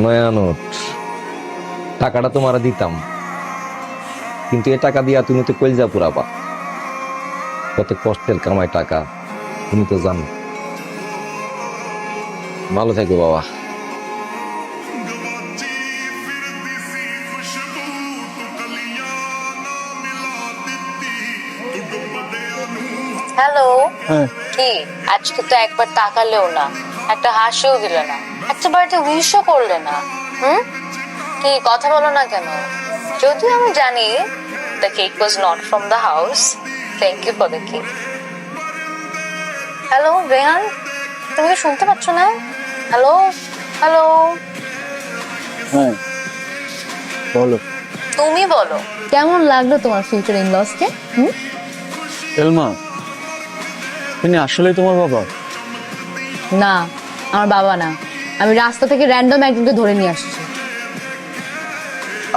নয়া নোট, টাকাটা তোমার দিতাম, কিন্তু এ টাকা দিয়া তুমি তো কলজা পুরাবা। কত কষ্টের কামাই টাকা, তুমি তো জানো। ভালো থাকো বাবা। হ্যালো। হ্যাঁ, কি আজকে তো একবার তাকালেও না, একটা হাসিও দিলে না, একটা বাড়িতে উইশও করলে না। হুম, কি কথা বলো না কেন? যদিও আমি জানি the cake was not from the house. Thank you for the cake. Hello Rehan, তুমি কি শুনতে পাচ্ছ না? হ্যালো হ্যালো, হ্যাঁ, বলো। তুমি বলো কেমন লাগলো তোমার ফিউচার ইন লসকে? এলমা, তিনি আসলেই তোমার বাবা? না, আমার বাবা না, আমি রাস্তা থেকে র্যান্ডম একজনকে ধরে নিয়ে আসছি।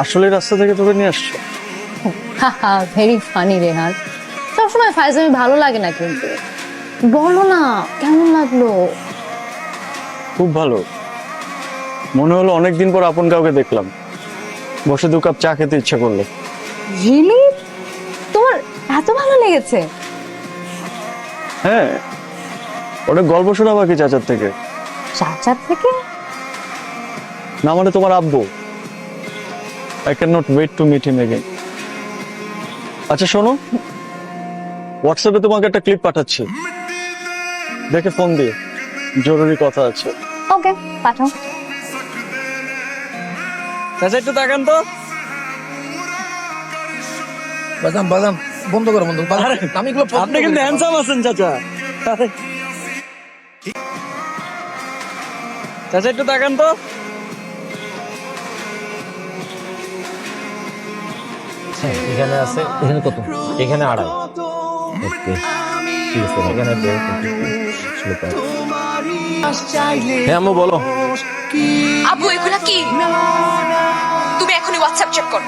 আসলে রাস্তা থেকে ধরে নিয়ে আসছো? ভেরি ফানি রেহান, সবসময় ফাইজলামি ভালো লাগে না, কিন্তু বলো না কেমন লাগলো? খুব ভালো। মনে হলো অনেকদিন পর আপন কাউকে দেখলাম। বসে 2 কাপ চা খেতে ইচ্ছা করলো। রিয়েলি? তোমার এত ভালো লেগেছে? হ্যাঁ, অনেক গল্প শোনা বাকি চাচার থেকে। চাচার থেকে? না মানে তোমার আব্বু। I can not wait to meet him again. আচ্ছা শোনো, হোয়াটসঅ্যাপে তোমাকে একটা ক্লিপ পাঠাচ্ছি, দেখে ফোন দিয়ে, জরুরি কথা আছে। ওকে, পাঠাও। চাচা একটু তাকান তো। বাদাম বাদাম বন্ধ করো, বন্ধ করো। আরে, আমি এগুলো পছন্দ আপনি করি কিন্তু না। হ্যান্ডসাম আছেন চাচা। আরে, চাচা একটু তাকান তো। এখানে আছে, এখানে কত? এখানে 2.5। ওকে, ঠিক আছে, এখানে হ্যাঁ আম্মু বলো। আবু এগুলা কি? তুমি এখনই হোয়াটসঅ্যাপ চেক করো।